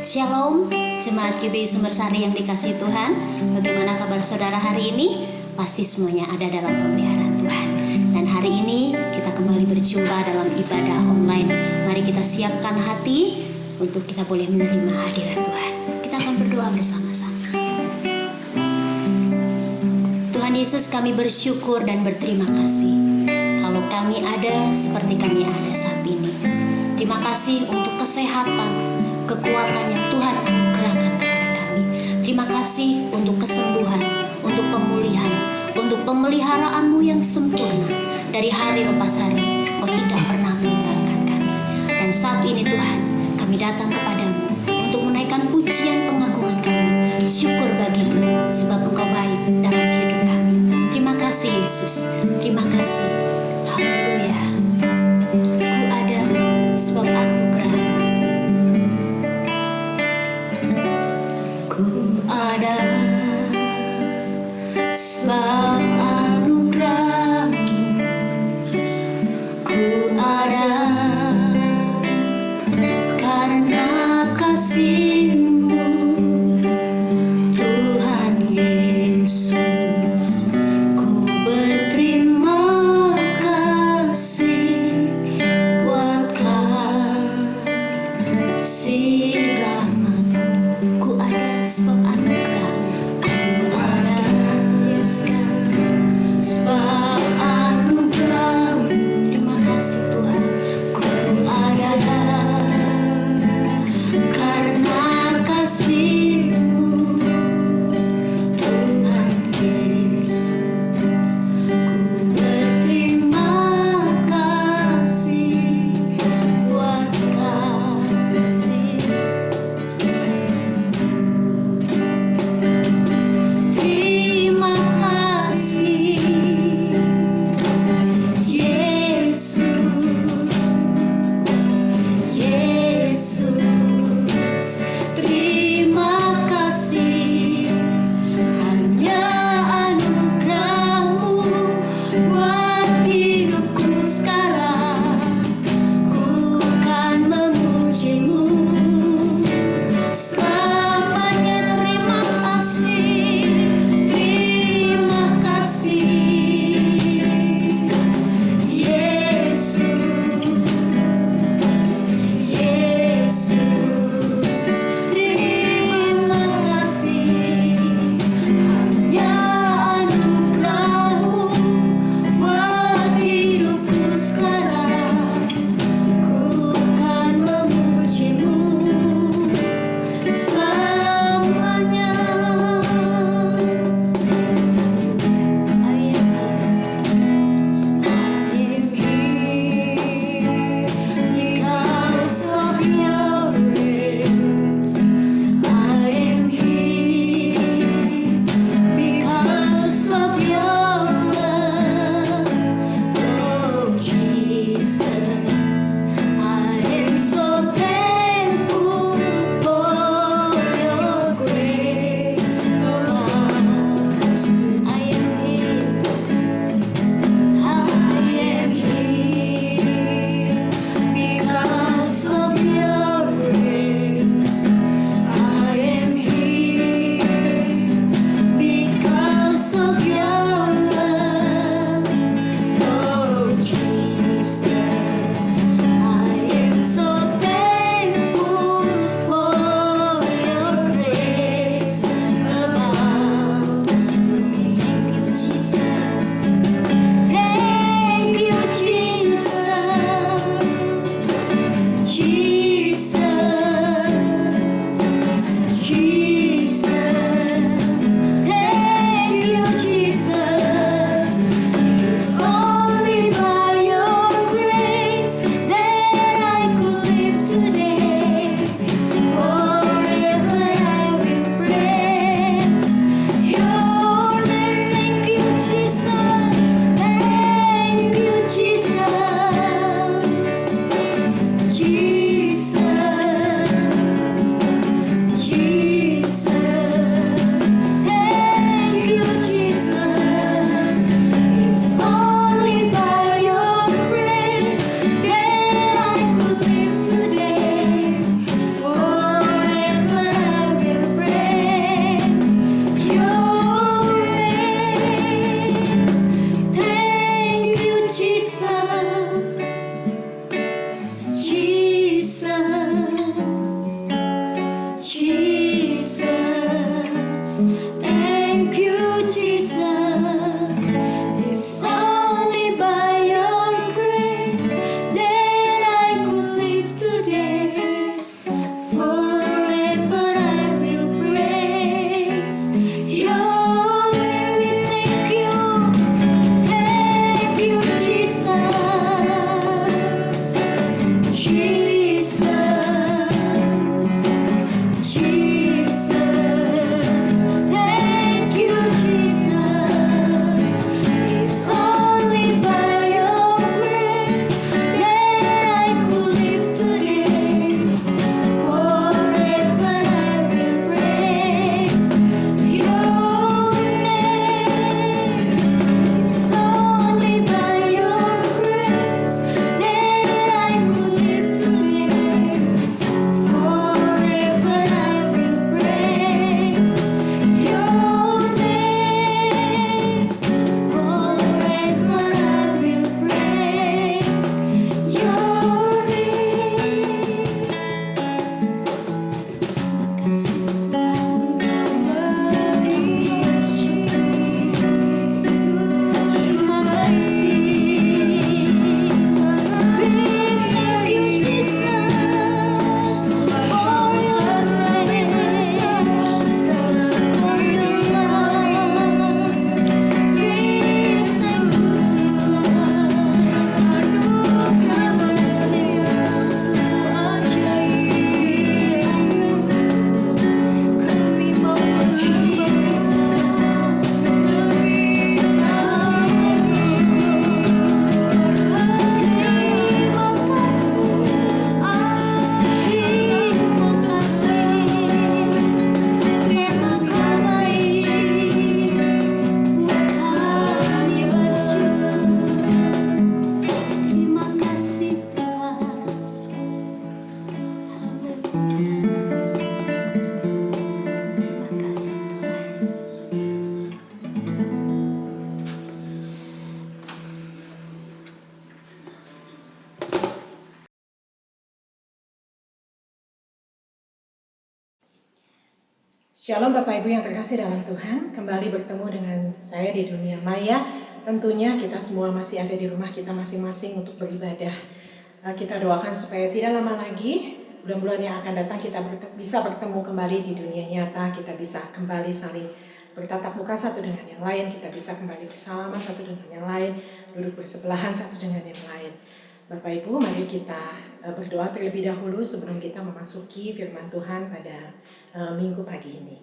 Shalom, Jemaat GBI Sumbersari yang dikasihi Tuhan. Bagaimana kabar saudara hari ini? Pasti semuanya ada dalam pemeliharaan Tuhan. Dan hari ini kita kembali berjumpa dalam ibadah online. Mari kita siapkan hati untuk kita boleh menerima hadirat Tuhan. Kita akan berdoa bersama-sama. Tuhan Yesus, kami bersyukur dan berterima kasih kalau kami ada seperti kami ada saat ini. Terima kasih untuk kesehatan, kekuatan yang Tuhan anugerahkan kepada kami. Terima kasih untuk kesembuhan, untuk pemulihan, untuk pemeliharaanmu yang sempurna. Dari hari lepas hari, Kau tidak pernah meninggalkan kami. Dan saat ini Tuhan, kami datang kepadamu untuk menaikkan pujian pengagungan kami. Syukur bagimu, sebab Engkau baik dalam hidup kami. Terima kasih Yesus, terima kasih. Haleluya. Ku ada sebab anugerah. Ku ada sebab anugerah-Mu. Ku ada karena kasih-Mu, Tuhan Yesus. Ku berterima kasih buat kasih rahmat-Mu. Ku ada sebab anugerah. Ku ada, yes God. Shalom Bapak Ibu yang terkasih dalam Tuhan, kembali bertemu dengan saya di dunia maya. Tentunya kita semua masih ada di rumah kita masing-masing untuk beribadah. Kita doakan supaya tidak lama lagi, bulan-bulan yang akan datang kita bisa bertemu kembali di dunia nyata. Kita bisa kembali saling bertatap muka satu dengan yang lain, kita bisa kembali bersalaman satu dengan yang lain, duduk bersebelahan satu dengan yang lain. Bapak Ibu, mari kita berdoa terlebih dahulu sebelum kita memasuki firman Tuhan pada minggu pagi ini.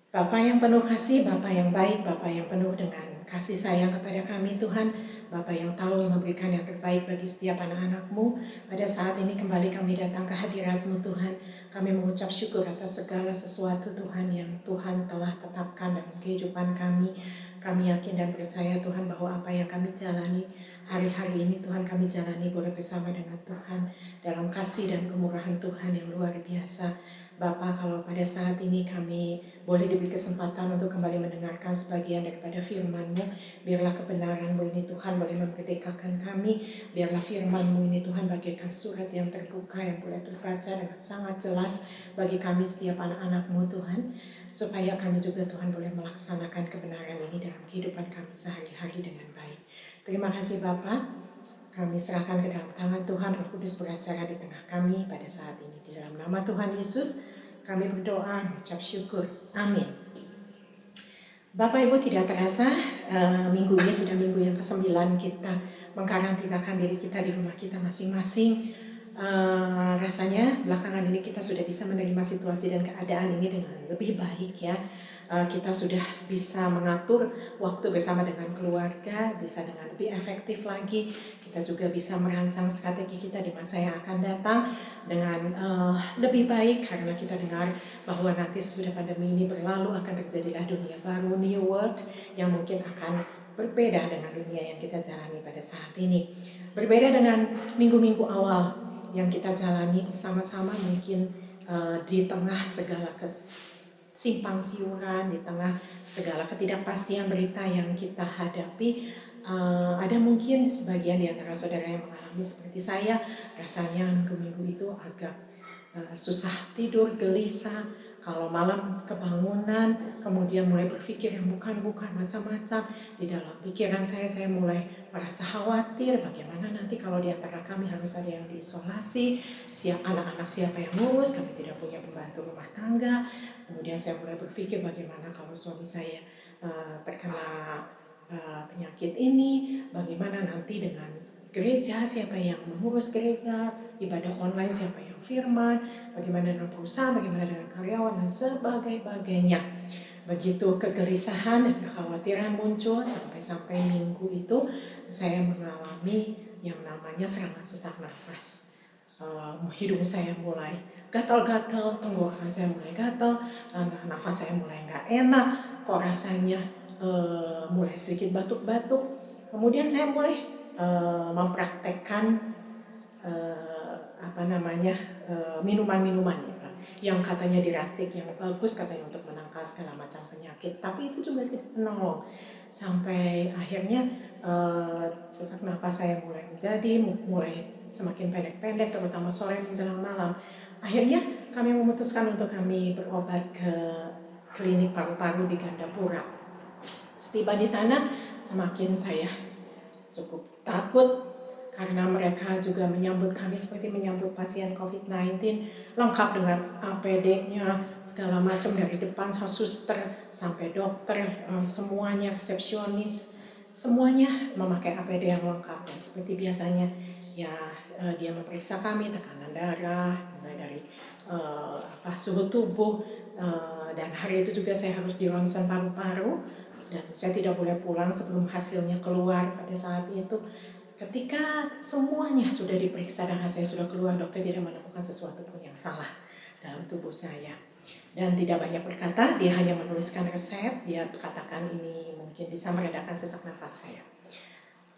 Bapa yang penuh kasih, Bapa yang baik, Bapa yang penuh dengan kasih sayang kepada kami Tuhan, Bapa yang tahu memberikan yang terbaik bagi setiap anak-anak-Mu. Pada saat ini kembali kami datang ke hadirat-Mu Tuhan. Kami mengucap syukur atas segala sesuatu Tuhan yang Tuhan telah tetapkan dalam kehidupan kami. Kami yakin dan percaya Tuhan bahwa apa yang kami jalani hari-hari ini Tuhan kami jalani boleh bersama dengan Tuhan dalam kasih dan kemurahan Tuhan yang luar biasa. Bapa, kalau pada saat ini kami boleh diberi kesempatan untuk kembali mendengarkan sebagian daripada firman-Mu, biarlah kebenaran-Mu ini Tuhan boleh memerdekakan kami, biarlah firman-Mu ini Tuhan bagaikan surat yang terbuka yang boleh terbaca dengan sangat jelas bagi kami setiap anak-anak-Mu Tuhan, supaya kami juga Tuhan boleh melaksanakan kebenaran ini dalam kehidupan kami sehari-hari dengan baik. Terima kasih Bapa. Kami serahkan ke dalam tangan Tuhan, Roh Kudus beracara di tengah kami pada saat ini. Di dalam nama Tuhan Yesus, kami berdoa, mengucap syukur. Amin. Bapak Ibu, tidak terasa minggu ini sudah minggu yang ke-9 kita mengkarantinakan diri kita di rumah kita masing-masing. Rasanya belakangan ini kita sudah bisa menerima situasi dan keadaan ini dengan lebih baik ya. Kita sudah bisa mengatur waktu bersama dengan keluarga, bisa dengan lebih efektif lagi. Kita juga bisa merancang strategi kita di masa yang akan datang dengan lebih baik, karena kita dengar bahwa nanti sesudah pandemi ini berlalu akan terjadilah dunia baru, new world, yang mungkin akan berbeda dengan dunia yang kita jalani pada saat ini. Berbeda dengan minggu-minggu awal yang kita jalani bersama-sama, mungkin di tengah segala simpang siuran, di tengah segala ketidakpastian berita yang kita hadapi, ada mungkin sebagian di antara saudara yang mengalami seperti saya, rasanya minggu-minggu itu agak susah tidur, gelisah. Kalau malam kebangunan, kemudian mulai berpikir yang bukan-bukan, macam-macam. Di dalam pikiran saya mulai merasa khawatir, bagaimana nanti kalau di antara kami harus ada yang diisolasi, anak-anak siapa yang ngurus, kami tidak punya pembantu rumah tangga. Kemudian saya mulai berpikir bagaimana kalau suami saya terkena penyakit ini, bagaimana nanti dengan gereja, siapa yang mengurus gereja, ibadah online siapa yang firman, bagaimana dengan perusahaan, bagaimana dengan karyawan, dan sebagainya. Begitu kegelisahan dan kekhawatiran muncul, sampai minggu itu saya mengalami yang namanya serangan sesak nafas. Hidung saya mulai gatal-gatal, tenggorokan saya mulai gatal, nafas saya mulai nggak enak, kok rasanya mulai sedikit batuk-batuk. Kemudian saya mulai mempraktekkan minuman-minuman ya, yang katanya diracik, yang bagus katanya untuk menangkal segala macam penyakit, tapi itu juga tidak menolong. Sampai akhirnya sesak nafas saya mulai semakin pendek-pendek, terutama sore menjelang malam. Akhirnya kami memutuskan untuk kami berobat ke klinik paru-paru di Gandapura. Setiba di sana, semakin saya cukup takut, karena mereka juga menyambut kami seperti menyambut pasien COVID-19, lengkap dengan APD-nya, segala macam dari depan suster sampai dokter, semuanya, resepsionis, semuanya memakai APD yang lengkap. Dan seperti biasanya ya, dia memeriksa kami tekanan darah, mulai dari suhu tubuh, dan hari itu juga saya harus di ronsen paru-paru, dan saya tidak boleh pulang sebelum hasilnya keluar pada saat itu. Ketika semuanya sudah diperiksa dan hasilnya sudah keluar, dokter tidak menemukan sesuatu pun yang salah dalam tubuh saya. Dan tidak banyak berkata, dia hanya menuliskan resep, dia katakan ini mungkin bisa meredakan sesak nafas saya.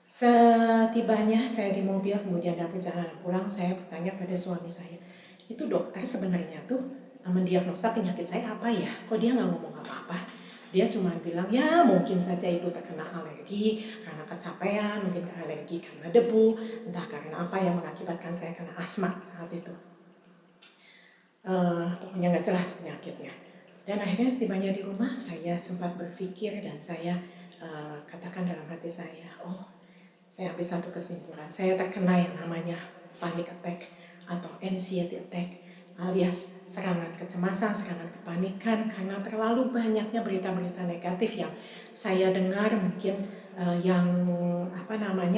Setibanya saya di mobil, kemudian dalam perjalanan pulang, saya bertanya pada suami saya, itu dokter sebenarnya tuh mendiagnosa penyakit saya apa ya? Kok dia nggak ngomong apa-apa? Dia cuma bilang, ya mungkin saja ibu terkena alergi karena kecapean, mungkin alergi karena debu, entah karena apa yang mengakibatkan saya kena asma saat itu. pokoknya nggak jelas penyakitnya. Dan akhirnya setibanya di rumah saya sempat berpikir dan saya katakan dalam hati saya, oh saya ambil satu kesimpulan, saya terkena yang namanya panic attack atau anxiety attack alias serangan kecemasan, serangan kepanikan karena terlalu banyaknya berita-berita negatif yang saya dengar mungkin yang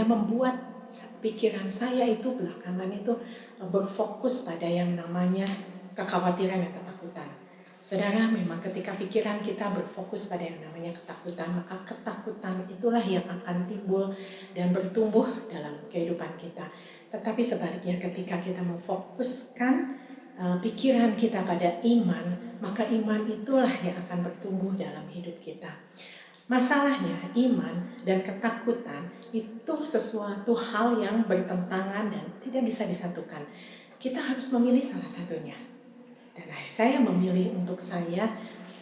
membuat pikiran saya itu belakangan itu berfokus pada yang namanya kekhawatiran dan ketakutan. Saudara, memang ketika pikiran kita berfokus pada yang namanya ketakutan, maka ketakutan itulah yang akan timbul dan bertumbuh dalam kehidupan kita. Tetapi sebaliknya ketika kita memfokuskan pikiran kita pada iman, maka iman itulah yang akan bertumbuh dalam hidup kita. Masalahnya iman dan ketakutan itu sesuatu hal yang bertentangan dan tidak bisa disatukan. Kita harus memilih salah satunya. Dan saya memilih untuk saya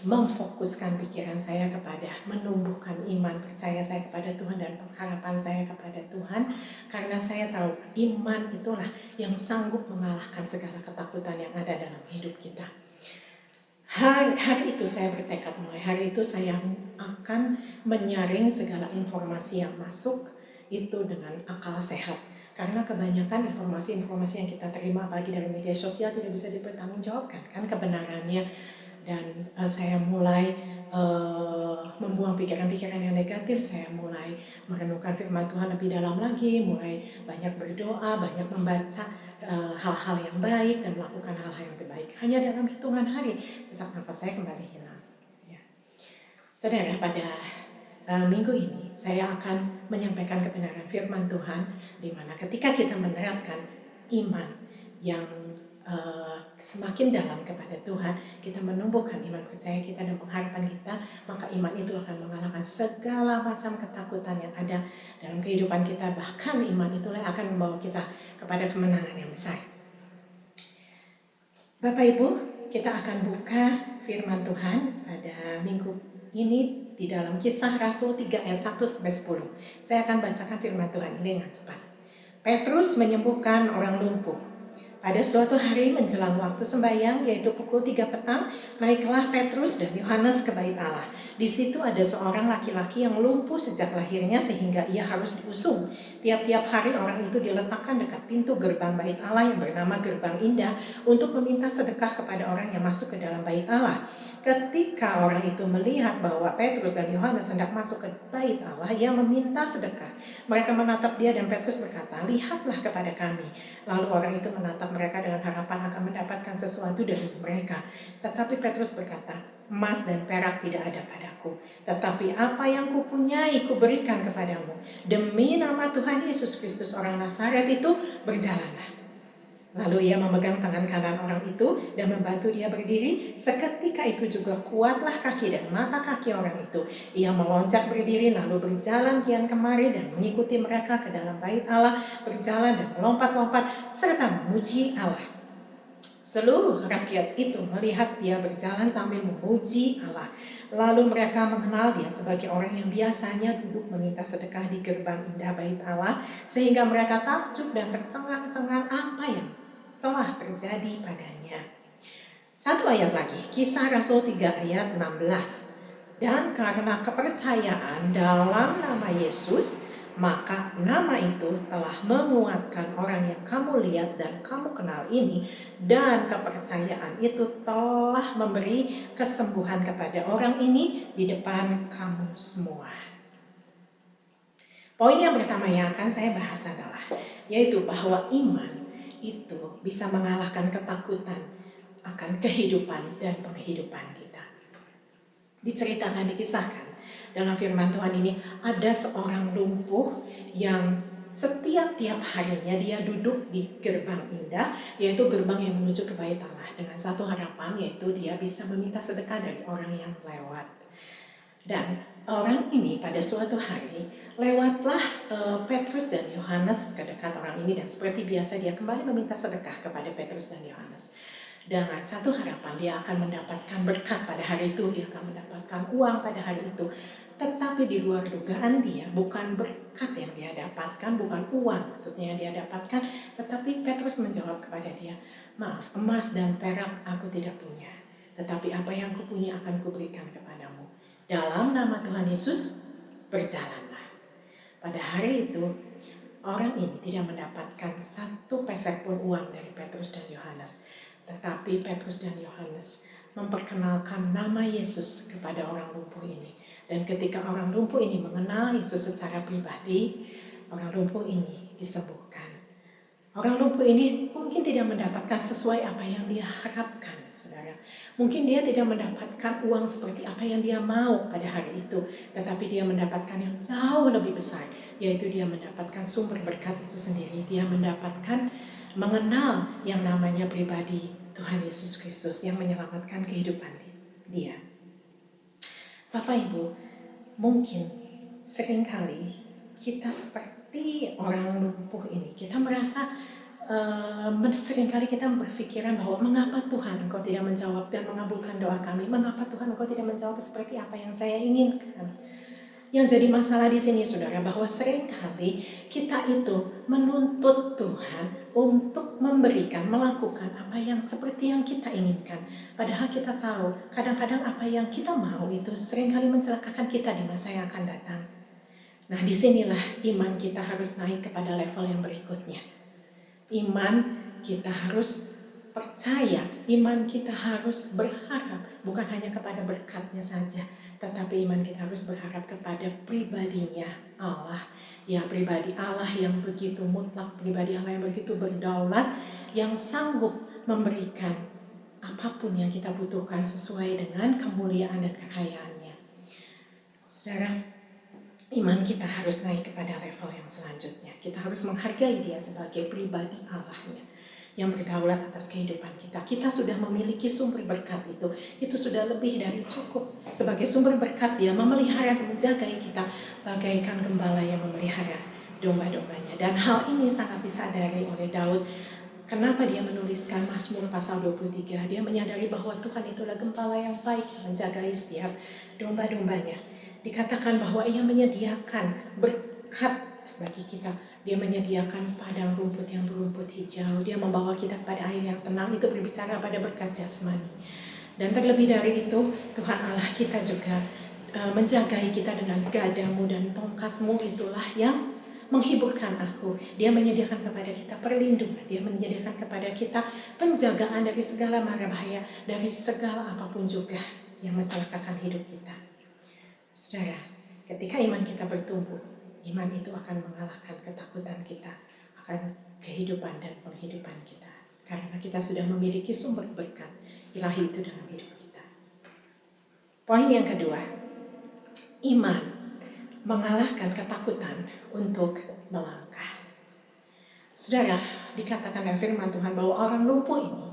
memfokuskan pikiran saya kepada menumbuhkan iman percaya saya kepada Tuhan dan pengharapan saya kepada Tuhan, karena saya tahu iman itulah yang sanggup mengalahkan segala ketakutan yang ada dalam hidup kita. Hari itu saya bertekad, mulai hari itu saya akan menyaring segala informasi yang masuk itu dengan akal sehat. Karena kebanyakan informasi-informasi yang kita terima apalagi dari media sosial tidak bisa dipertanggungjawabkan kan kebenarannya. Dan saya mulai membuang pikiran-pikiran yang negatif, saya mulai merenungkan firman Tuhan lebih dalam lagi, mulai banyak berdoa, banyak membaca hal-hal yang baik dan melakukan hal-hal yang terbaik. Hanya dalam hitungan hari sesak nafas saya kembali hilang. Ya. Saudara, pada minggu ini saya akan menyampaikan kebenaran firman Tuhan, di mana ketika kita menerapkan iman yang semakin dalam kepada Tuhan, kita menumbuhkan iman percaya kita dan pengharapan kita, maka iman itu akan mengalahkan segala macam ketakutan yang ada dalam kehidupan kita. Bahkan iman itulah akan membawa kita kepada kemenangan yang besar. Bapak Ibu, kita akan buka firman Tuhan pada minggu ini di dalam Kisah Rasul 3 ayat 1-10. Saya akan bacakan firman Tuhan ini dengan cepat. Petrus menyembuhkan orang lumpuh. Pada suatu hari menjelang waktu sembahyang, yaitu pukul 3 petang, naiklah Petrus dan Yohanes ke bait Allah. Di situ ada seorang laki-laki yang lumpuh sejak lahirnya sehingga ia harus diusung. Tiap-tiap hari orang itu diletakkan dekat pintu gerbang bait Allah yang bernama Gerbang Indah untuk meminta sedekah kepada orang yang masuk ke dalam bait Allah. Ketika orang itu melihat bahwa Petrus dan Yohanes hendak masuk ke bait Allah, ia meminta sedekah. Mereka menatap dia dan Petrus berkata, "Lihatlah kepada kami." Lalu orang itu menatap mereka dengan harapan akan mendapatkan sesuatu dari mereka. Tetapi Petrus berkata, "Emas dan perak tidak ada padaku, tetapi apa yang kupunyai kuberikan kepadamu. Demi nama Tuhan Yesus Kristus orang Nazaret itu, berjalanlah." Lalu ia memegang tangan kanan orang itu dan membantu dia berdiri. Seketika itu juga kuatlah kaki dan mata kaki orang itu. Ia melonjak berdiri lalu berjalan kian kemari dan mengikuti mereka ke dalam bait Allah, berjalan dan melompat-lompat serta memuji Allah. Seluruh rakyat itu melihat dia berjalan sambil memuji Allah. Lalu mereka mengenal dia sebagai orang yang biasanya duduk meminta sedekah di gerbang indah bait Allah, sehingga mereka takjub dan tercengang-cengang apa yang telah terjadi padanya. Satu ayat lagi, Kisah Rasul 3 ayat 16. Dan karena kepercayaan dalam nama Yesus, maka nama itu telah menguatkan orang yang kamu lihat dan kamu kenal ini, dan kepercayaan itu telah memberi kesembuhan kepada orang ini di depan kamu semua. Poin yang pertama yang akan saya bahas adalah, yaitu bahwa iman itu bisa mengalahkan ketakutan akan kehidupan dan penghidupan kita. Diceritakan, dikisahkan dalam firman Tuhan ini, ada seorang lumpuh yang setiap harinya dia duduk di gerbang indah, yaitu gerbang yang menuju ke bait Allah, dengan satu harapan, yaitu dia bisa meminta sedekah dari orang yang lewat. Dan orang ini pada suatu hari lewatlah Petrus dan Yohanes ke dekat orang ini, dan seperti biasa dia kembali meminta sedekah kepada Petrus dan Yohanes. Dengan satu harapan dia akan mendapatkan berkat pada hari itu, dia akan mendapatkan uang pada hari itu. Tetapi Tetapi di luar dugaan dia, bukan berkat yang dia dapatkan, bukan uang maksudnya yang dia dapatkan, tetapi Petrus menjawab kepada dia, maaf, emas dan perak aku tidak punya, tetapi apa yang kupunya akan kuberikan kepadamu. Dalam nama Tuhan Yesus, berjalanlah. Pada hari itu, orang ini tidak mendapatkan satu peser pun uang dari Petrus dan Yohanes. Tetapi Petrus dan Yohanes memperkenalkan nama Yesus kepada orang lumpuh ini. Dan ketika orang lumpuh ini mengenal Yesus secara pribadi, orang lumpuh ini disembuhkan. Orang lumpuh ini mungkin tidak mendapatkan sesuai apa yang dia harapkan, saudara. Mungkin dia tidak mendapatkan uang seperti apa yang dia mau pada hari itu. Tetapi dia mendapatkan yang jauh lebih besar, yaitu dia mendapatkan sumber berkat itu sendiri. Dia mendapatkan mengenal yang namanya pribadi Tuhan Yesus Kristus yang menyelamatkan kehidupan dia. Bapak Ibu, mungkin seringkali kita seperti orang lumpuh ini, kita merasa seringkali kita berpikiran bahwa mengapa Tuhan Engkau tidak menjawab dan mengabulkan doa kami, mengapa Tuhan Engkau tidak menjawab seperti apa yang saya inginkan. Yang jadi masalah di sini, saudara, bahwa seringkali kita itu menuntut Tuhan untuk memberikan, melakukan apa yang seperti yang kita inginkan. Padahal kita tahu, kadang-kadang apa yang kita mau itu seringkali mencelakakan kita di masa yang akan datang. Nah, disinilah iman kita harus naik kepada level yang berikutnya. Iman kita harus percaya, iman kita harus berharap, bukan hanya kepada berkatnya saja, tetapi iman kita harus berharap kepada pribadinya Allah. Ya, pribadi Allah yang begitu mutlak, pribadi Allah yang begitu berdaulat, yang sanggup memberikan apapun yang kita butuhkan sesuai dengan kemuliaan dan kekayaannya. Saudara, iman kita harus naik kepada level yang selanjutnya. Kita harus menghargai dia sebagai pribadi Allahnya yang berdaulat atas kehidupan kita. Kita sudah memiliki sumber berkat itu sudah lebih dari cukup. Sebagai sumber berkat, dia memelihara dan menjaga kita bagaikan gembala yang memelihara domba-dombanya. Dan hal ini sangat disadari oleh Daud. Kenapa dia menuliskan Mazmur pasal 23? Dia menyadari bahwa Tuhan itulah gembala yang baik yang menjaga setiap domba-dombanya. Dikatakan bahwa ia menyediakan berkat bagi kita. Dia menyediakan padang rumput yang berumput hijau. Dia membawa kita kepada air yang tenang. Itu berbicara pada berkat jasmani. Dan terlebih dari itu, Tuhan Allah kita juga menjagai kita dengan gadamu dan tongkatmu, itulah yang menghiburkan aku. Dia menyediakan kepada kita perlindungan. Dia menyediakan kepada kita penjagaan dari segala mara bahaya, dari segala apapun juga yang mencelakakan hidup kita. Saudara, ketika iman kita bertumbuh, iman itu akan mengalahkan ketakutan kita akan kehidupan dan penghidupan kita. Karena kita sudah memiliki sumber berkat ilahi itu dalam hidup kita. Poin yang kedua, iman mengalahkan ketakutan untuk melangkah. Saudara, dikatakan dalam firman Tuhan bahwa orang lumpuh ini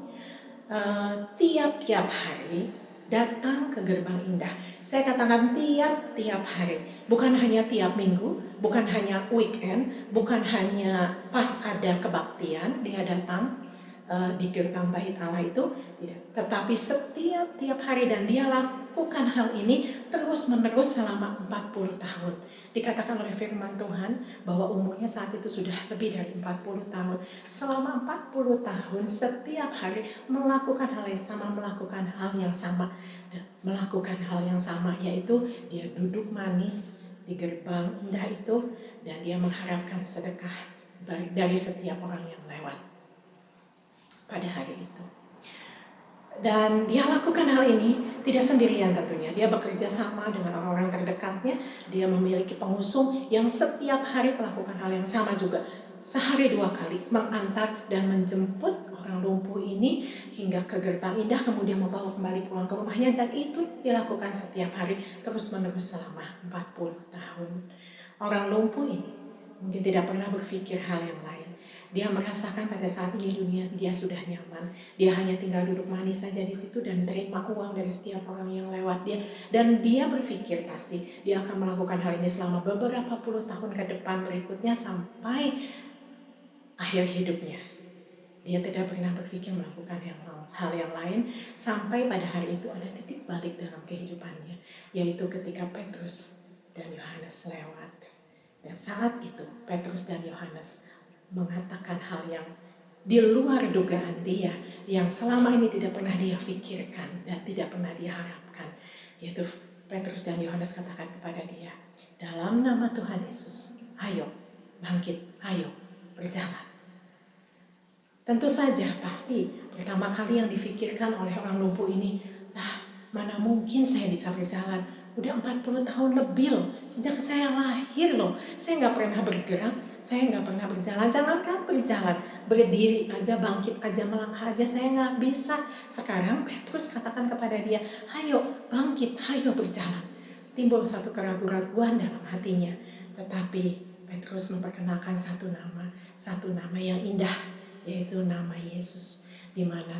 tiap-tiap hari datang ke gerbang indah. Saya katakan tiap-tiap hari, bukan hanya tiap minggu, bukan hanya weekend, bukan hanya pas ada kebaktian dia datang di gerbang bait Allah itu, tidak. Tetapi setiap hari, dan dia lakukan hal ini terus-menerus selama 40 tahun. Dikatakan oleh firman Tuhan bahwa umurnya saat itu sudah lebih dari 40 tahun. Selama 40 tahun setiap hari melakukan hal yang sama, melakukan hal yang sama, yaitu dia duduk manis di gerbang indah itu dan dia mengharapkan sedekah dari setiap orang yang lewat pada hari itu. Dan dia lakukan hal ini tidak sendirian tentunya. Dia bekerja sama dengan orang-orang terdekatnya. Dia memiliki pengusung yang setiap hari melakukan hal yang sama juga. Sehari 2 kali mengantar dan menjemput orang lumpuh ini hingga ke gerbang indah, kemudian membawa kembali pulang ke rumahnya. Dan itu dilakukan setiap hari terus-menerus selama 40 tahun. Orang lumpuh ini mungkin tidak pernah berpikir hal yang lain. Dia merasakan pada saat ini dunia dia sudah nyaman. Dia hanya tinggal duduk manis saja di situ dan terima uang dari setiap orang yang lewat dia. Dan dia berpikir pasti dia akan melakukan hal ini selama beberapa puluh tahun ke depan berikutnya sampai akhir hidupnya. Dia tidak pernah berpikir melakukan hal yang lain sampai pada hari itu ada titik balik dalam kehidupannya, yaitu ketika Petrus dan Yohanes lewat. Dan saat itu Petrus dan Yohanes mengatakan hal yang di luar dugaan dia, yang selama ini tidak pernah dia pikirkan dan tidak pernah dia harapkan. Yaitu Petrus dan Yohanes katakan kepada dia, dalam nama Tuhan Yesus, ayo bangkit, ayo berjalan. Tentu saja pasti pertama kali yang difikirkan oleh orang lumpuh ini, mana mungkin saya bisa berjalan. Udah 40 tahun lebih loh, sejak saya lahir loh, saya nggak pernah bergerak, saya nggak pernah berjalan. Jangankan berjalan, berdiri aja, bangkit aja, melangkah aja saya nggak bisa. Sekarang Petrus katakan kepada dia, ayo bangkit, ayo berjalan. Timbul satu keraguan dalam hatinya, tetapi Petrus memperkenalkan satu nama yang indah, yaitu nama Yesus, di mana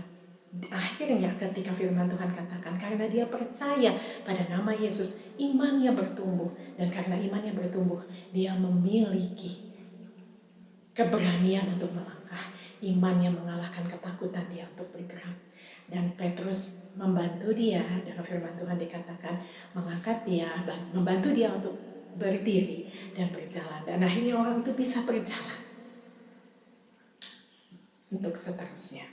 akhirnya ketika firman Tuhan katakan, karena dia percaya pada nama Yesus, imannya bertumbuh. Dan karena imannya bertumbuh, dia memiliki keberanian untuk melangkah. Imannya mengalahkan ketakutan dia untuk bergerak. Dan Petrus membantu dia, dalam firman Tuhan dikatakan, mengangkat dia, membantu dia untuk berdiri dan berjalan. Dan akhirnya orang itu bisa berjalan untuk seterusnya.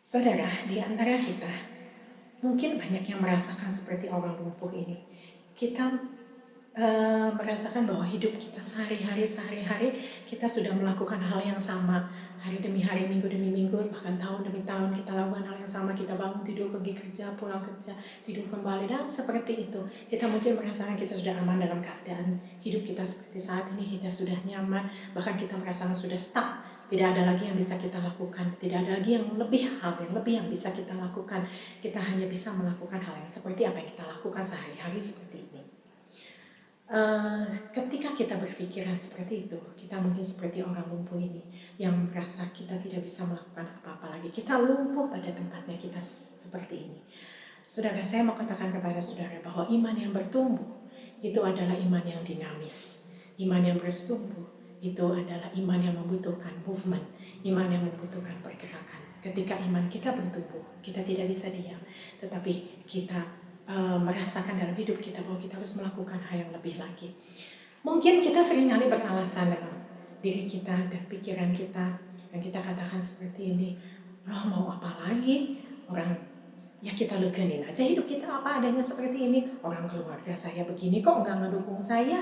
Saudara, di antara kita mungkin banyak yang merasakan seperti orang lumpuh ini. Kita merasakan bahwa hidup kita sehari-hari kita sudah melakukan hal yang sama. Hari demi hari, minggu demi minggu, bahkan tahun demi tahun kita lakukan hal yang sama. Kita bangun, tidur, pergi kerja, pulang kerja, tidur kembali, dan seperti itu. Kita mungkin merasakan kita sudah aman dalam keadaan hidup kita seperti saat ini. Kita sudah nyaman, bahkan kita merasakan sudah stuck. Tidak ada lagi yang bisa kita lakukan, tidak ada lagi yang lebih yang bisa kita lakukan. Kita hanya bisa melakukan hal yang seperti apa yang kita lakukan sehari-hari seperti ini. Ketika kita berpikiran seperti itu, kita mungkin seperti orang lumpuh ini yang merasa kita tidak bisa melakukan apa-apa lagi. Kita lumpuh pada tempatnya, kita seperti ini. Saudara, saya mau katakan kepada saudara bahwa iman yang bertumbuh itu adalah iman yang dinamis. Iman yang bertumbuh itu adalah iman yang membutuhkan movement, iman yang membutuhkan pergerakan. Ketika iman kita bertumbuh, kita tidak bisa diam, tetapi kita merasakan dalam hidup kita bahwa kita harus melakukan hal yang lebih lagi. Mungkin kita seringkali beralasan dalam diri kita dan pikiran kita, yang kita katakan seperti ini, mau apa lagi? Orang, ya kita leganin aja hidup kita apa adanya seperti ini. Orang keluarga saya begini kok nggak mendukung saya.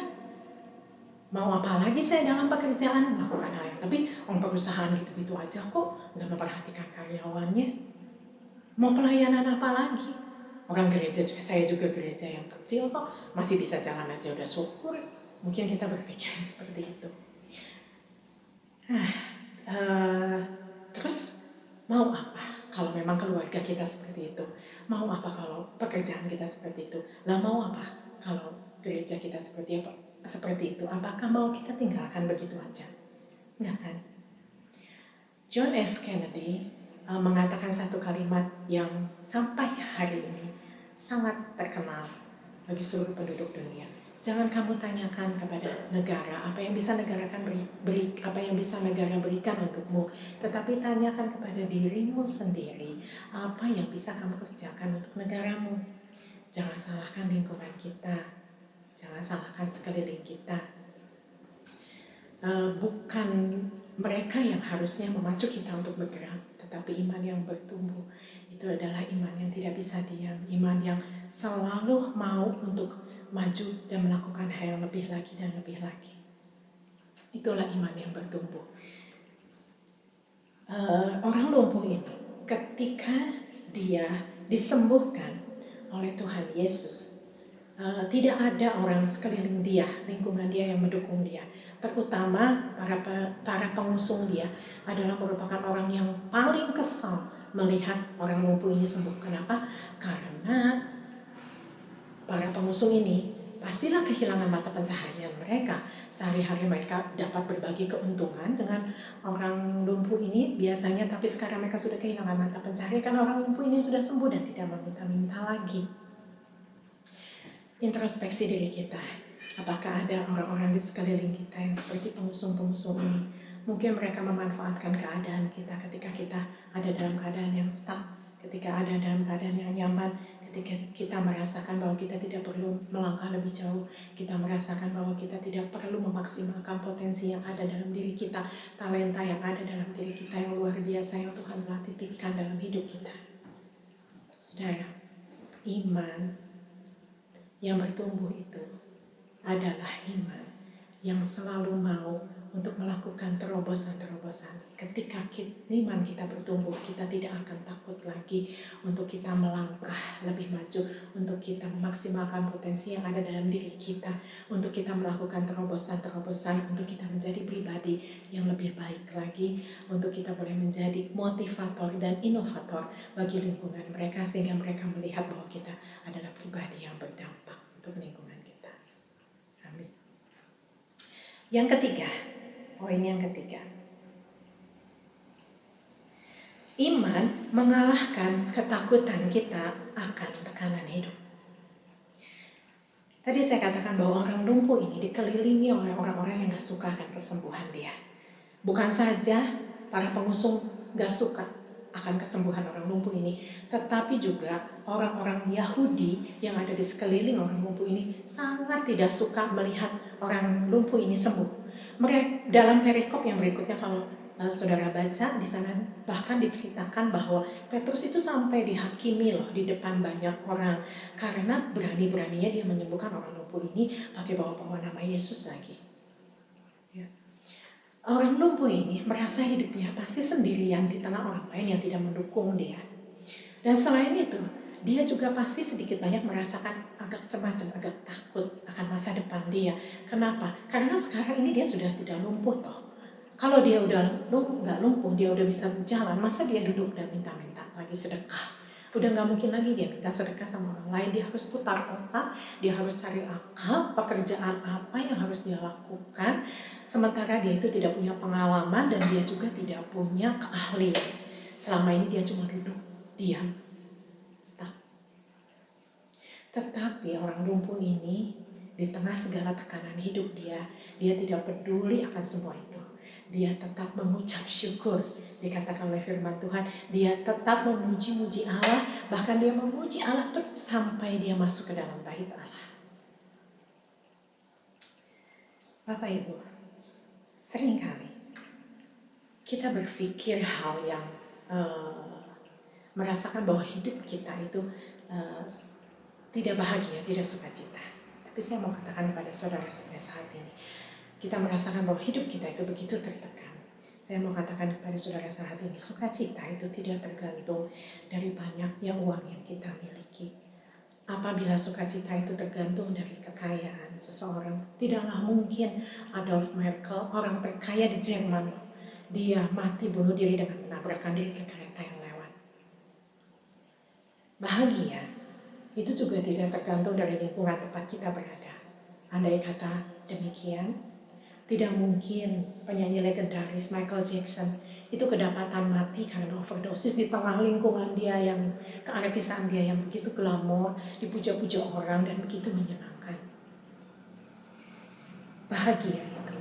Mau apa lagi saya dalam pekerjaan, melakukan hal yang lebih. Orang perusahaan gitu-gitu aja kok, nggak memperhatikan karyawannya. Mau pelayanan apa lagi? Orang gereja juga, saya juga gereja yang kecil kok, masih bisa jalan aja udah syukur. Mungkin kita berpikir seperti itu. Terus mau apa kalau memang keluarga kita seperti itu? Mau apa kalau pekerjaan kita seperti itu? Lah mau apa kalau gereja kita seperti apa? Seperti itu, apakah mau kita tinggalkan begitu aja? Enggak kan? John F. Kennedy mengatakan satu kalimat yang sampai hari ini sangat terkenal bagi seluruh penduduk dunia. Jangan kamu tanyakan kepada negara apa yang bisa negara berikan untukmu, tetapi tanyakan kepada dirimu sendiri apa yang bisa kamu kerjakan untuk negaramu. Jangan salahkan lingkungan kita. Jangan salahkan sekeliling kita. Bukan mereka yang harusnya memacu kita untuk bergerak, tetapi iman yang bertumbuh itu adalah iman yang tidak bisa diam, iman yang selalu mau untuk maju dan melakukan hal yang lebih lagi dan lebih lagi. Itulah iman yang bertumbuh. Orang lumpuh ini ketika dia disembuhkan oleh Tuhan Yesus, tidak ada orang sekeliling dia, lingkungan dia yang mendukung dia. Terutama para pengusung dia adalah merupakan orang yang paling kesal melihat orang lumpuh ini sembuh. Kenapa? Karena para pengusung ini pastilah kehilangan mata pencaharian mereka. Sehari-hari mereka dapat berbagi keuntungan dengan orang lumpuh ini biasanya, tapi sekarang mereka sudah kehilangan mata pencaharian karena orang lumpuh ini sudah sembuh dan tidak meminta-minta lagi. Introspeksi diri kita. Apakah ada orang-orang di sekeliling kita yang seperti pengusung-pengusung ini? Mungkin mereka memanfaatkan keadaan kita ketika kita ada dalam keadaan yang stuck, ketika ada dalam keadaan yang nyaman, ketika kita merasakan bahwa kita tidak perlu melangkah lebih jauh, kita merasakan bahwa kita tidak perlu memaksimalkan potensi yang ada dalam diri kita, talenta yang ada dalam diri kita yang luar biasa yang Tuhan telah titipkan dalam hidup kita. Saudara, iman yang bertumbuh itu adalah iman yang selalu mau untuk melakukan terobosan-terobosan. Ketika iman kita bertumbuh, kita tidak akan takut lagi untuk kita melangkah lebih maju, untuk kita memaksimalkan potensi yang ada dalam diri kita, untuk kita melakukan terobosan-terobosan, untuk kita menjadi pribadi yang lebih baik lagi, untuk kita boleh menjadi motivator dan inovator bagi lingkungan mereka, sehingga mereka melihat bahwa kita adalah pribadi yang berdampak untuk lingkungan kita. Amin. Yang ketiga, poin yang ketiga. Iman mengalahkan ketakutan kita akan tekanan hidup. Tadi saya katakan bahwa orang lumpuh ini dikelilingi oleh orang-orang yang gak suka akan kesembuhan dia. Bukan saja para pengusung gak suka akan kesembuhan orang lumpuh ini, tetapi juga orang-orang Yahudi yang ada di sekeliling orang lumpuh ini sangat tidak suka melihat orang lumpuh ini sembuh. Mereka dalam perikop yang berikutnya, kalau saudara baca di sana, bahkan diceritakan bahwa Petrus itu sampai dihakimi loh di depan banyak orang karena berani-beraninya dia menyembuhkan orang lumpuh ini pakai bawa nama Yesus lagi. Ya. Orang lumpuh ini merasa hidupnya pasti sendirian di tengah orang lain yang tidak mendukung dia. Dan selain itu, dia juga pasti sedikit banyak merasakan agak cemas dan agak takut akan masa depan dia. Kenapa? Karena sekarang ini dia sudah tidak lumpuh toh. Kalau dia udah nggak lumpuh, dia udah bisa berjalan, masa dia duduk dan minta-minta lagi sedekah? Udah nggak mungkin lagi dia minta sedekah sama orang lain. Dia harus putar otak, dia harus cari akal, pekerjaan apa yang harus dia lakukan. Sementara dia itu tidak punya pengalaman dan dia juga tidak punya keahlian. Selama ini dia cuma duduk, diam. Tetapi orang lumpuh ini di tengah segala tekanan hidup dia tidak peduli akan semua itu. Dia tetap mengucap syukur. Dikatakan oleh firman Tuhan, dia tetap memuji-muji Allah, bahkan dia memuji Allah terus sampai dia masuk ke dalam bait Allah. Bapak Ibu, seringkali kita berpikir hal yang merasakan bahwa hidup kita itu tidak bahagia, tidak sukacita. Tapi saya mau katakan kepada saudara pada saat ini, kita merasakan bahwa hidup kita itu begitu tertekan. Saya mau katakan kepada saudara saat ini, sukacita itu tidak tergantung dari banyaknya uang yang kita miliki. Apabila sukacita itu tergantung dari kekayaan seseorang, tidaklah mungkin Adolf Merkel, orang terkaya di Jerman, dia mati bunuh diri dengan menabrakkan diri ke kereta yang lewat. Bahagia itu juga tidak tergantung dari lingkungan tempat kita berada. Andai kata demikian, tidak mungkin penyanyi legendaris Michael Jackson itu kedapatan mati karena overdosis di tengah lingkungan dia yang keartisan dia yang begitu glamor, dipuja-puja orang dan begitu menyenangkan. Bahagia itu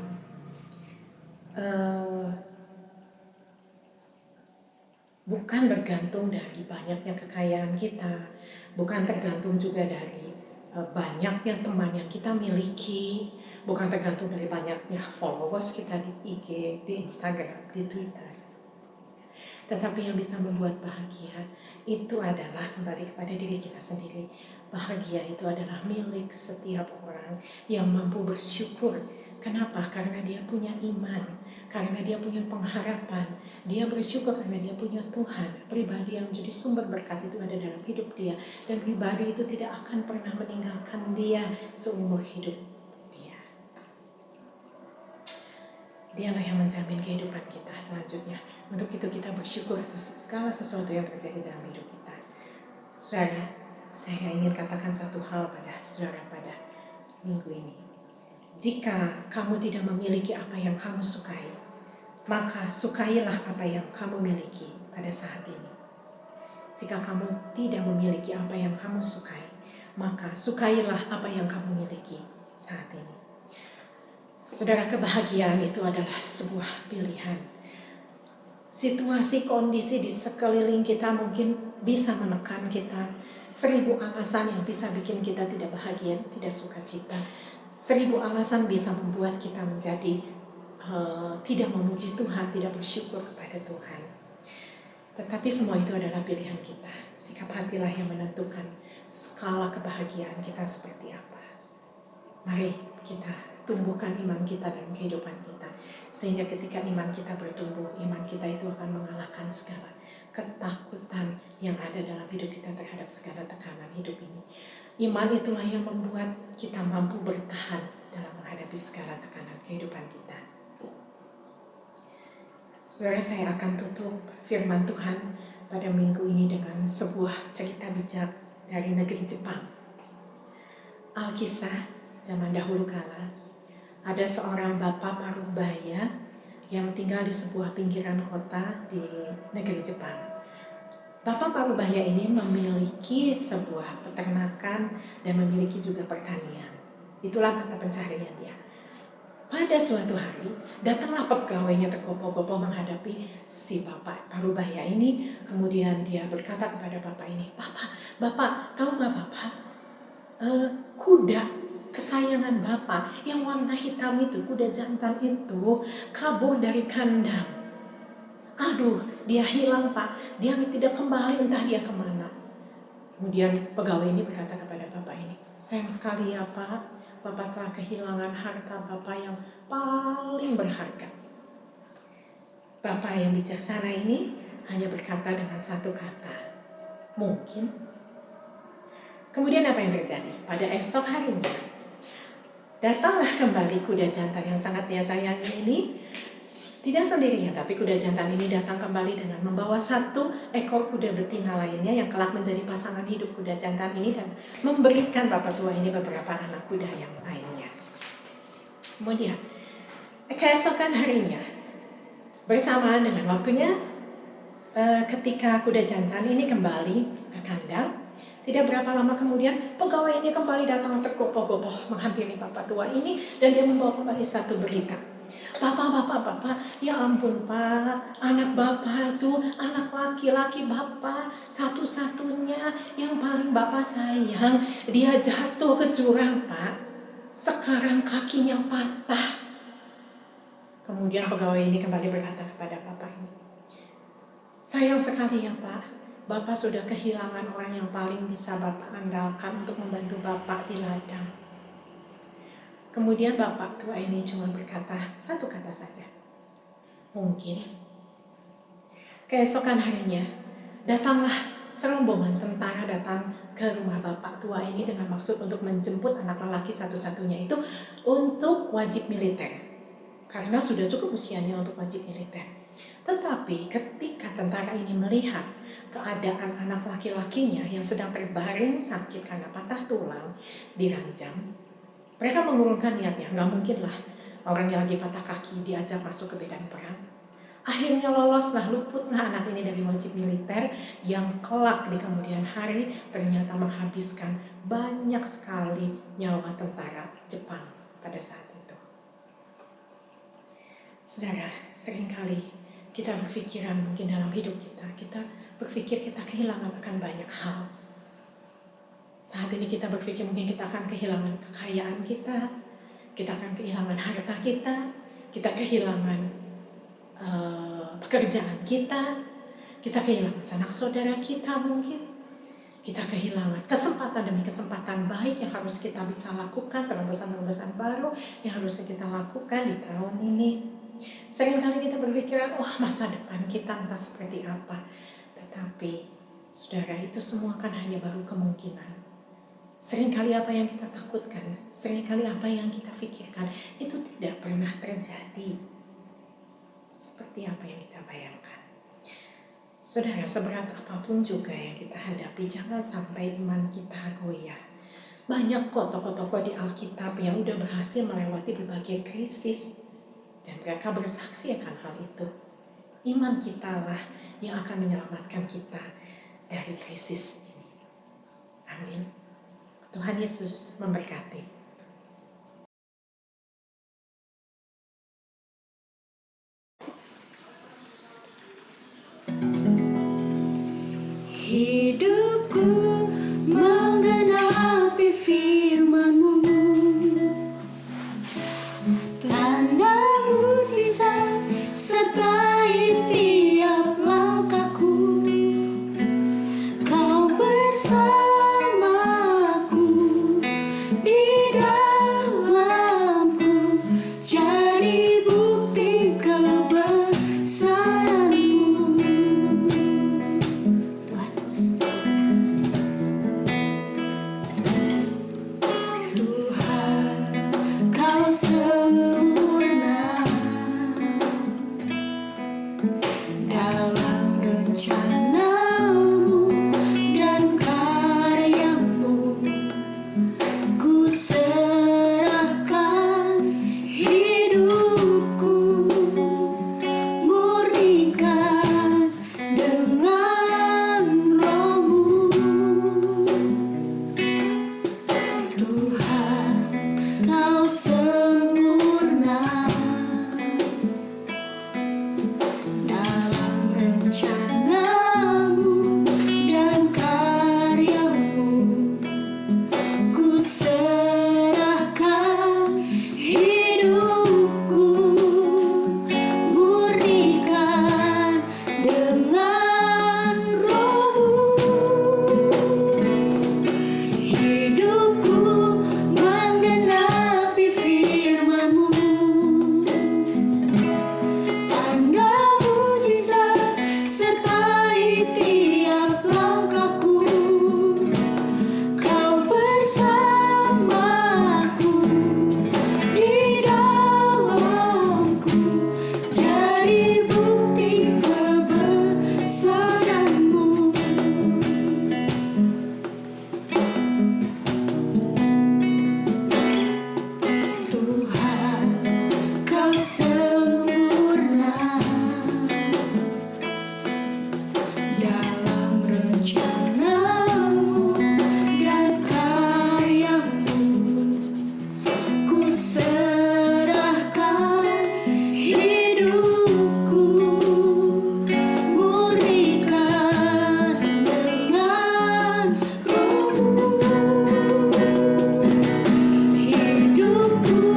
bukan bergantung dari banyaknya kekayaan kita, bukan tergantung juga dari banyaknya teman yang kita miliki, bukan tergantung dari banyaknya followers kita di IG, di Instagram, di Twitter. Tetapi yang bisa membuat bahagia itu adalah kembali kepada diri kita sendiri. Bahagia itu adalah milik setiap orang yang mampu bersyukur. Kenapa? Karena dia punya iman, karena dia punya pengharapan. Dia bersyukur karena dia punya Tuhan. Pribadi yang menjadi sumber berkat itu ada dalam hidup dia. Dan pribadi itu tidak akan pernah meninggalkan dia seumur hidup dia. Dialah yang menjamin kehidupan kita selanjutnya. Untuk itu kita bersyukur atas segala sesuatu yang terjadi dalam hidup kita. Saudara, saya ingin katakan satu hal pada saudara pada minggu ini. Jika kamu tidak memiliki apa yang kamu sukai, maka sukailah apa yang kamu miliki pada saat ini. Jika kamu tidak memiliki apa yang kamu sukai, maka sukailah apa yang kamu miliki saat ini. Saudara, kebahagiaan itu adalah sebuah pilihan. Situasi kondisi di sekeliling kita mungkin bisa menekan kita, 1000 alasan yang bisa bikin kita tidak bahagia, tidak sukacita. 1000 alasan bisa membuat kita menjadi tidak memuji Tuhan, tidak bersyukur kepada Tuhan. Tetapi semua itu adalah pilihan kita. Sikap hatilah yang menentukan skala kebahagiaan kita seperti apa. Mari kita tumbuhkan iman kita dalam kehidupan kita. Sehingga ketika iman kita bertumbuh, iman kita itu akan mengalahkan segala ketakutan yang ada dalam hidup kita terhadap segala tekanan hidup ini. Iman itulah yang membuat kita mampu bertahan dalam menghadapi segala tekanan kehidupan kita. Saudara, saya akan tutup firman Tuhan pada minggu ini dengan sebuah cerita bijak dari negeri Jepang. Alkisah zaman dahulu kala, ada seorang bapak parubaya yang tinggal di sebuah pinggiran kota di negeri Jepang. Bapak parubaya ini memiliki sebuah peternakan dan memiliki juga pertanian. Itulah mata pencaharian dia. Pada suatu hari, datanglah pegawainya tergopoh-gopoh menghadapi si bapak parubaya ini. Kemudian dia berkata kepada bapak ini, Bapak, tahu nggak Bapak? Kuda kesayangan Bapak yang warna hitam itu, kuda jantan itu, kabur dari kandang. Aduh, dia hilang Pak, dia tidak kembali, entah dia kemana. Kemudian pegawai ini berkata kepada bapak ini, sayang sekali ya Pak, Bapak telah kehilangan harta Bapak yang paling berharga. Bapak yang bijaksana ini hanya berkata dengan satu kata, mungkin. Kemudian apa yang terjadi? Pada esok harinya, datanglah kembali kuda jantan yang sangat dia sayangi ini. Tidak sendirinya, tapi kuda jantan ini datang kembali dengan membawa 1 ekor kuda betina lainnya yang kelak menjadi pasangan hidup kuda jantan ini dan memberikan bapak tua ini beberapa anak kuda yang lainnya. Kemudian, keesokan harinya, bersamaan dengan waktunya, ketika kuda jantan ini kembali ke kandang, tidak berapa lama kemudian pegawai ini kembali datang tergopoh-gopoh menghampiri bapak tua ini dan dia membawa kembali satu berita. Bapak, ya ampun Pak, anak Bapak itu anak laki-laki Bapak satu-satunya yang paling Bapak sayang. Dia jatuh ke jurang Pak, sekarang kakinya patah. Kemudian pegawai ini kembali berkata kepada Bapak ini, sayang sekali ya Pak, Bapak sudah kehilangan orang yang paling bisa Bapak andalkan untuk membantu Bapak di ladang. Kemudian bapak tua ini cuma berkata satu kata saja, mungkin. Keesokan harinya, datanglah serombongan tentara datang ke rumah bapak tua ini dengan maksud untuk menjemput anak lelaki satu-satunya itu untuk wajib militer. Karena sudah cukup usianya untuk wajib militer. Tetapi ketika tentara ini melihat keadaan anak laki-lakinya yang sedang terbaring sakit karena patah tulang di ranjang, mereka mengurungkan niatnya. Nggak mungkin lah orang yang lagi patah kaki diajak masuk ke medan perang. Akhirnya loloslah, luputlah anak ini dari wajib militer yang kelak di kemudian hari ternyata menghabiskan banyak sekali nyawa tentara Jepang pada saat itu. Saudara, seringkali kita berpikiran mungkin dalam hidup kita berpikir kita kehilangan akan banyak hal. Saat ini kita berpikir mungkin kita akan kehilangan kekayaan kita akan kehilangan harta kita kehilangan pekerjaan kita kehilangan sanak saudara kita mungkin. Kita kehilangan kesempatan demi kesempatan baik yang harus kita bisa lakukan, terobosan-terobosan baru yang harusnya kita lakukan di tahun ini. Seringkali kita berpikiran, masa depan kita entah seperti apa. Tetapi, saudara, itu semua kan hanya baru kemungkinan. Seringkali apa yang kita takutkan, seringkali apa yang kita pikirkan, itu tidak pernah terjadi seperti apa yang kita bayangkan. Saudara, seberat apapun juga yang kita hadapi, jangan sampai iman kita goyah. Banyak kok tokoh-tokoh di Alkitab yang udah berhasil melewati berbagai krisis, dan mereka bersaksi akan hal itu. Iman kita lah yang akan menyelamatkan kita dari krisis ini. Amin. Tuhan Yesus memberkati. Hidupku Tuhan, Kau sempurna dalam rencana-Mu dan karya-Mu. Ku serahkan hidupku, murnikan dengan Roh-Mu. Tuhan, Kau sempurna dalam rencana-Mu dan karya-Mu. Ku serahkan hidupku, murnikan dengan Roh-Mu. Hidupku menggenapi firman-Mu, tanda mukjizat sertai tiap langkahku. Kau bersamaku, di dalamku, jadi bukti kebesaran-Mu. Tuhan, Kau sempurna dalam rencana-Mu dan karya-Mu. Ku serahkan hidupku, murnikan dengan Roh-Mu. Hidupku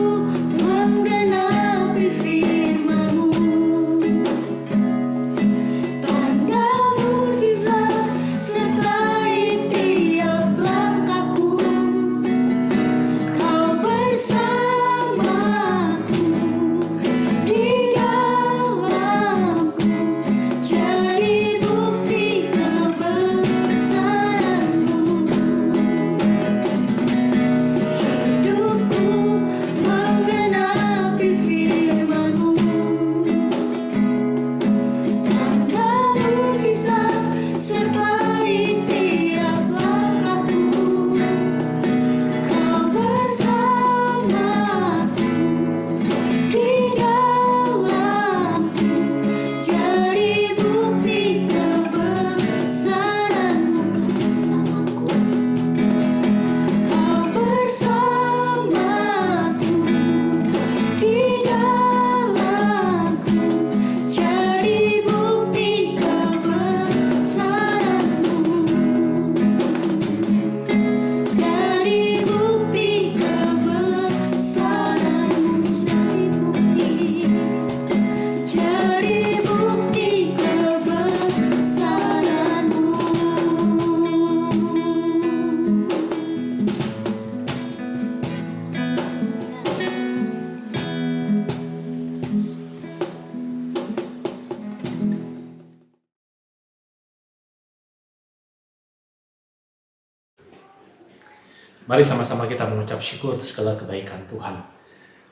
menggenapi firman-Mu, tanda mukjizat sertai tiap langkahku. Kau bersamaku, di dalamku, jadi bukti kebesaran-Mu. Hidupku menggenapi firman-Mu, tanda mukjizat sertai tiap langkahku. Kau bersamaku, di dalamku, jadi bukti kebesaran-Mu bersamaku. Kau bersamaku, di dalamku, jadi bukti kebesaran-Mu. Jadi bukti kebesaran-Mu, jadi bukti kebesaran-Mu. Mari sama-sama kita mengucap syukur atas segala kebaikan Tuhan.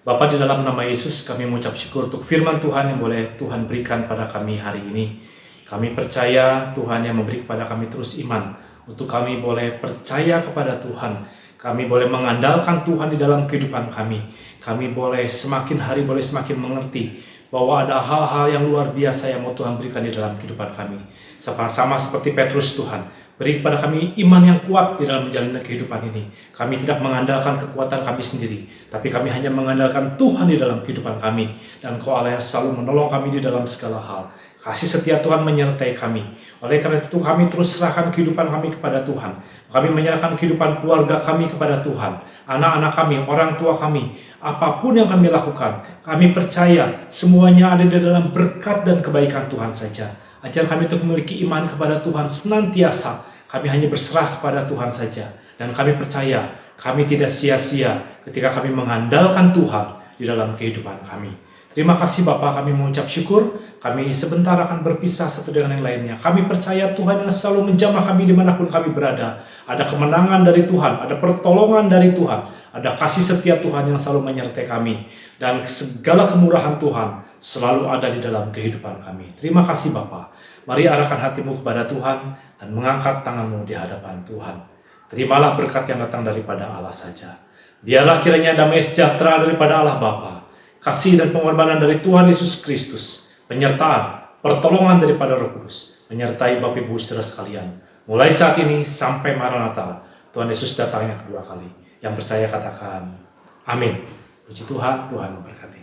Bapa, di dalam nama Yesus kami mengucap syukur untuk firman Tuhan yang boleh Tuhan berikan pada kami hari ini. Kami percaya Tuhan yang memberi kepada kami terus iman, untuk kami boleh percaya kepada Tuhan. Kami boleh mengandalkan Tuhan di dalam kehidupan kami. Kami boleh semakin hari boleh semakin mengerti bahwa ada hal-hal yang luar biasa yang mau Tuhan berikan di dalam kehidupan kami. Sama seperti Petrus, Tuhan, beri kepada kami iman yang kuat di dalam menjalani kehidupan ini. Kami tidak mengandalkan kekuatan kami sendiri, tapi kami hanya mengandalkan Tuhan di dalam kehidupan kami. Dan Kau Allah yang selalu menolong kami di dalam segala hal. Kasih setia Tuhan menyertai kami. Oleh karena itu kami terus serahkan kehidupan kami kepada Tuhan. Kami menyerahkan kehidupan keluarga kami kepada Tuhan. Anak-anak kami, orang tua kami, apapun yang kami lakukan, kami percaya semuanya ada di dalam berkat dan kebaikan Tuhan saja. Ajar kami untuk memiliki iman kepada Tuhan senantiasa. Kami hanya berserah kepada Tuhan saja. Dan kami percaya kami tidak sia-sia ketika kami mengandalkan Tuhan di dalam kehidupan kami. Terima kasih Bapa, kami mengucap syukur. Kami sebentar akan berpisah satu dengan yang lainnya. Kami percaya Tuhan yang selalu menjamah kami dimanapun kami berada. Ada kemenangan dari Tuhan, ada pertolongan dari Tuhan, ada kasih setia Tuhan yang selalu menyertai kami. Dan segala kemurahan Tuhan selalu ada di dalam kehidupan kami. Terima kasih Bapa. Mari arahkan hatimu kepada Tuhan dan mengangkat tanganmu di hadapan Tuhan. Terimalah berkat yang datang daripada Allah saja. Biarlah kiranya damai sejahtera daripada Allah Bapa, kasih dan pengorbanan dari Tuhan Yesus Kristus, penyertaan, pertolongan daripada Roh Kudus, menyertai Bapak Ibu Saudara sekalian. Mulai saat ini sampai Maranatha, Tuhan Yesus datang yang kedua kali. Yang percaya katakan, amin. Puji Tuhan, Tuhan memberkati.